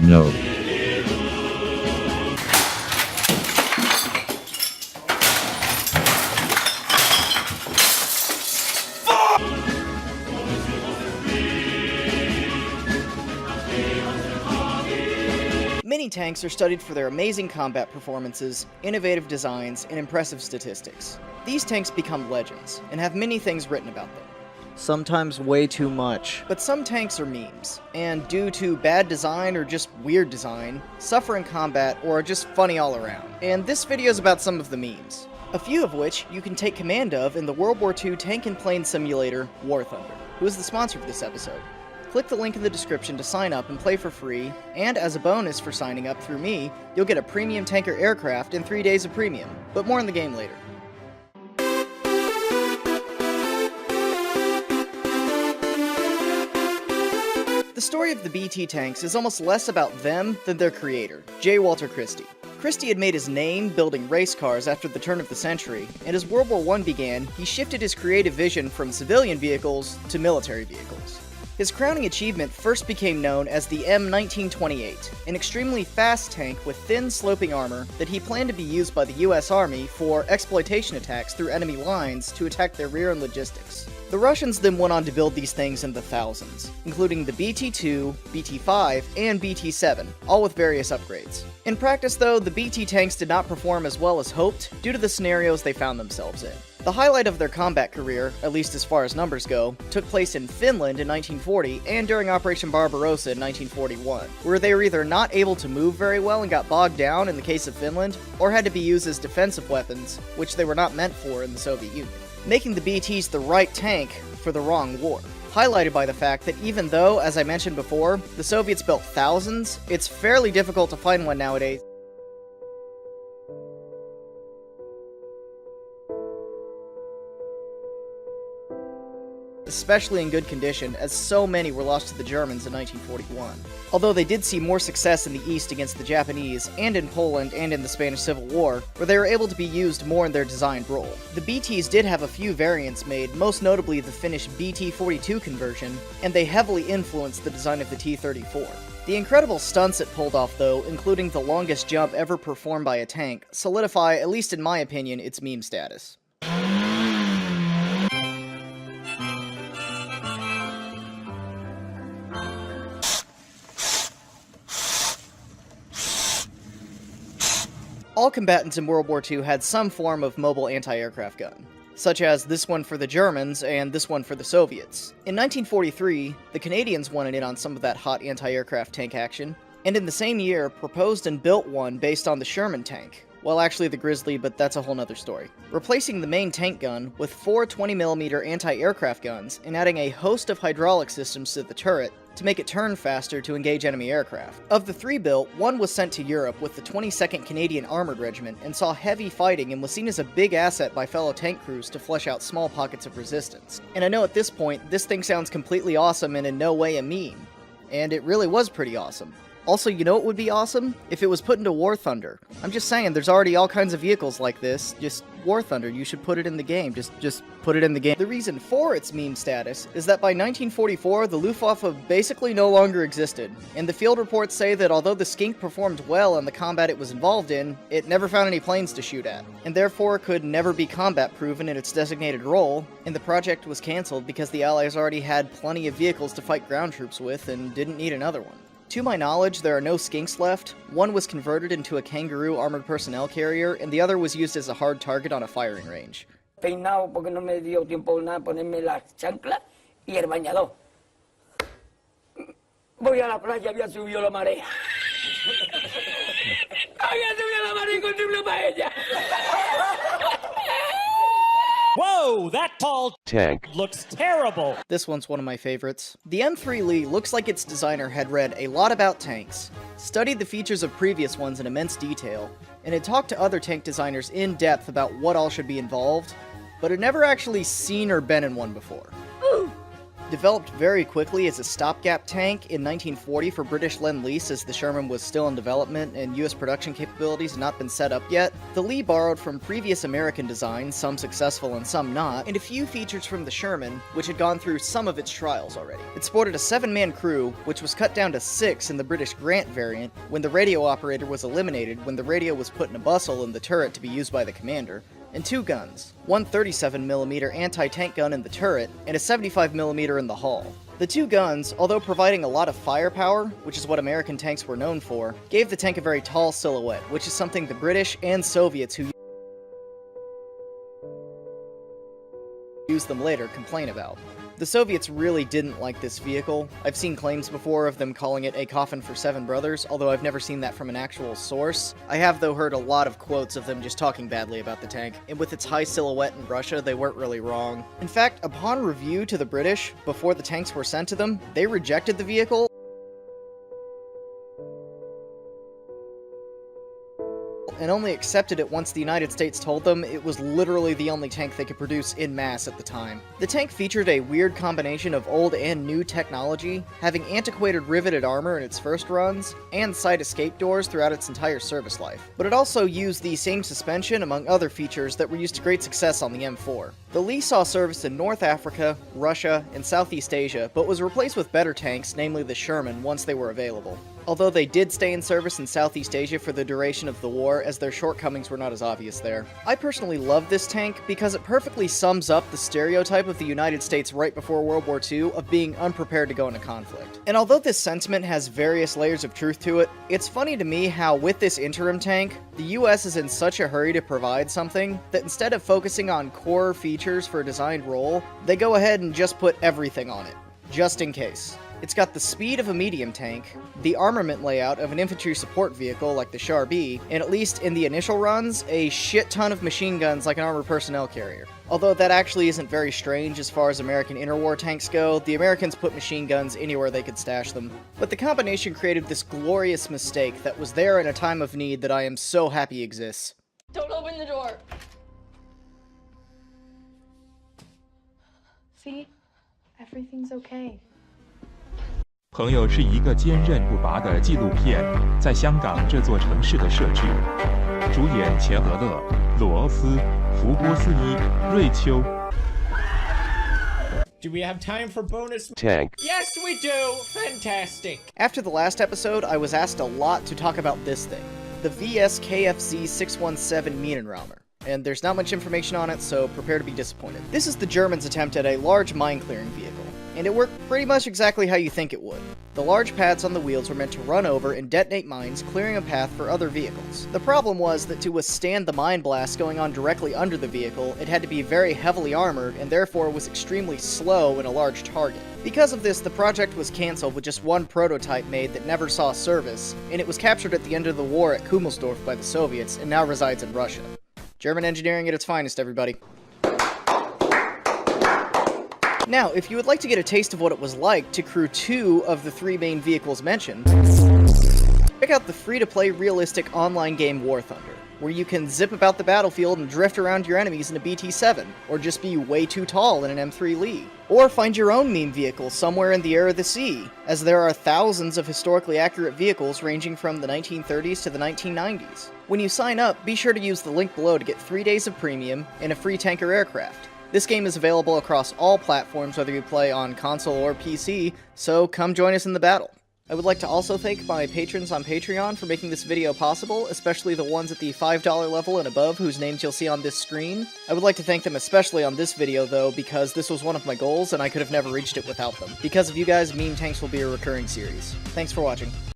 No. Mini tanks are studied for their amazing combat performances, innovative designs, and impressive statistics. These tanks become legends, and have many things written about them. Sometimes way too much. But some tanks are memes, and due to bad design or just weird design, suffer in combat or are just funny all around. And this video is about some of the memes, a few of which you can take command of in the World War II tank and plane simulator, War Thunder, who is the sponsor for this episode. Click the link in the description to sign up and play for free, and as a bonus for signing up through me, you'll get a premium tanker aircraft and 3 days of premium, but more in the game later. The story of the BT tanks is almost less about them than their creator, J. Walter Christie. Christie had made his name building race cars after the turn of the century, and as World War I began, he shifted his creative vision from civilian vehicles to military vehicles. His crowning achievement first became known as the M1928, an extremely fast tank with thin sloping armor that he planned to be used by the US Army for exploitation attacks through enemy lines to attack their rear and logistics. The Russians then went on to build these things in the thousands, including the BT-2, BT-5, and BT-7, all with various upgrades. In practice though, the BT tanks did not perform as well as hoped due to the scenarios they found themselves in. The highlight of their combat career, at least as far as numbers go, took place in Finland in 1940 and during Operation Barbarossa in 1941, where they were either not able to move very well and got bogged down in the case of Finland, or had to be used as defensive weapons, which they were not meant for in the Soviet Union, making the BTs the right tank for the wrong war. Highlighted by the fact that even though, as I mentioned before, the Soviets built thousands, it's fairly difficult to find one nowadays. Especially in good condition, as so many were lost to the Germans in 1941. Although they did see more success in the East against the Japanese, and in Poland and in the Spanish Civil War, where they were able to be used more in their designed role. The BTs did have a few variants made, most notably the Finnish BT-42 conversion, and they heavily influenced the design of the T-34. The incredible stunts it pulled off though, including the longest jump ever performed by a tank, solidify, at least in my opinion, its meme status. All combatants in World War II had some form of mobile anti-aircraft gun, such as this one for the Germans and this one for the Soviets. In 1943, the Canadians wanted in on some of that hot anti-aircraft tank action, and in the same year proposed and built one based on the Sherman tank. Well, actually the Grizzly, but that's a whole nother story. Replacing the main tank gun with 4 20mm anti-aircraft guns and adding a host of hydraulic systems to the turret to make it turn faster to engage enemy aircraft. Of the 3 built, one was sent to Europe with the 22nd Canadian Armored Regiment and saw heavy fighting and was seen as a big asset by fellow tank crews to flesh out small pockets of resistance. And I know at this point, this thing sounds completely awesome and in no way a meme. And it really was pretty awesome. Also, you know what would be awesome? If it was put into War Thunder. I'm just saying, there's already all kinds of vehicles like this. Just War Thunder, you should put it in the game. Just put it in the game. The reason for its meme status is that by 1944, the Luftwaffe basically no longer existed, and the field reports say that although the skink performed well in the combat it was involved in, it never found any planes to shoot at, and therefore could never be combat-proven in its designated role, and the project was cancelled because the Allies already had plenty of vehicles to fight ground troops with and didn't need another one. To my knowledge, there are no skinks left. One was converted into a Kangaroo armored personnel carrier, and the other was used as a hard target on a firing range. Peinado porque no me dio tiempo nada ponerme las chanclas y el bañador. Voy a la playa, había subido la marea. Había subido la marea y encontré una paella. Whoa, that tall Tank. looks terrible. This one's one of my favorites. The M3 Lee looks like its designer had read a lot about tanks, studied the features of previous ones in immense detail, and had talked to other tank designers in depth about what all should be involved, but had never actually seen or been in one before. Developed very quickly as a stopgap tank in 1940 for British Lend-Lease as the Sherman was still in development and US production capabilities had not been set up yet, the Lee borrowed from previous American designs, some successful and some not, and a few features from the Sherman, which had gone through some of its trials already. It sported a 7-man crew, which was cut down to 6 in the British Grant variant when the radio operator was eliminated when the radio was put in a bustle in the turret to be used by the commander, and 2 guns, one 37mm anti-tank gun in the turret, and a 75mm in the hull. The 2 guns, although providing a lot of firepower, which is what American tanks were known for, gave the tank a very tall silhouette, which is something the British and Soviets who used them later complain about. The Soviets really didn't like this vehicle. I've seen claims before of them calling it a coffin for 7 brothers, although I've never seen that from an actual source. I have, though, heard a lot of quotes of them just talking badly about the tank, and with its high silhouette in Russia, they weren't really wrong. In fact, upon review to the British, before the tanks were sent to them, they rejected the vehicle and only accepted it once the United States told them it was literally the only tank they could produce en masse at the time. The tank featured a weird combination of old and new technology, having antiquated riveted armor in its first runs, and side escape doors throughout its entire service life. But it also used the same suspension among other features that were used to great success on the M4. The Lee saw service in North Africa, Russia, and Southeast Asia, but was replaced with better tanks, namely the Sherman, once they were available. Although they did stay in service in Southeast Asia for the duration of the war, as their shortcomings were not as obvious there. I personally love this tank because it perfectly sums up the stereotype of the United States right before World War II of being unprepared to go into conflict. And although this sentiment has various layers of truth to it, it's funny to me how with this interim tank, the US is in such a hurry to provide something that instead of focusing on core features for a designed role, they go ahead and just put everything on it, just in case. It's got the speed of a medium tank, the armament layout of an infantry support vehicle like the Char B, and at least in the initial runs, a shit ton of machine guns like an armored personnel carrier. Although that actually isn't very strange as far as American interwar tanks go, the Americans put machine guns anywhere they could stash them. But the combination created this glorious mistake that was there in a time of need that I am so happy exists. Don't open the door. See? Everything's okay. 朋友是一个坚韧不拔的纪录片，在香港这座城市的设置。主演钱德勒、鲁欧斯、福波斯伊、瑞秋。Do we have time for bonus tank? Yes, we do! Fantastic! After the last episode, I was asked a lot to talk about this thing, the VS-KFZ 617 Minenraumer. And there's not much information on it, so prepare to be disappointed. This is the Germans' attempt at a large mine-clearing vehicle, and it worked pretty much exactly how you think it would. The large pads on the wheels were meant to run over and detonate mines, clearing a path for other vehicles. The problem was that to withstand the mine blast going on directly under the vehicle, it had to be very heavily armored, and therefore was extremely slow in a large target. Because of this, the project was cancelled with just one prototype made that never saw service, and it was captured at the end of the war at Kumelsdorf by the Soviets, and now resides in Russia. German engineering at its finest, everybody. Now, if you would like to get a taste of what it was like to crew 2 of the 3 main vehicles mentioned, check out the free-to-play realistic online game War Thunder, where you can zip about the battlefield and drift around your enemies in a BT-7, or just be way too tall in an M3 Lee. Or find your own meme vehicle somewhere in the air of the sea, as there are thousands of historically accurate vehicles ranging from the 1930s to the 1990s. When you sign up, be sure to use the link below to get 3 days of premium and a free tanker aircraft. This game is available across all platforms whether you play on console or PC, so come join us in the battle. I would like to also thank my patrons on Patreon for making this video possible, especially the ones at the $5 level and above whose names you'll see on this screen. I would like to thank them especially on this video though, because this was one of my goals and I could have never reached it without them. Because of you guys, Meme Tanks will be a recurring series. Thanks for watching.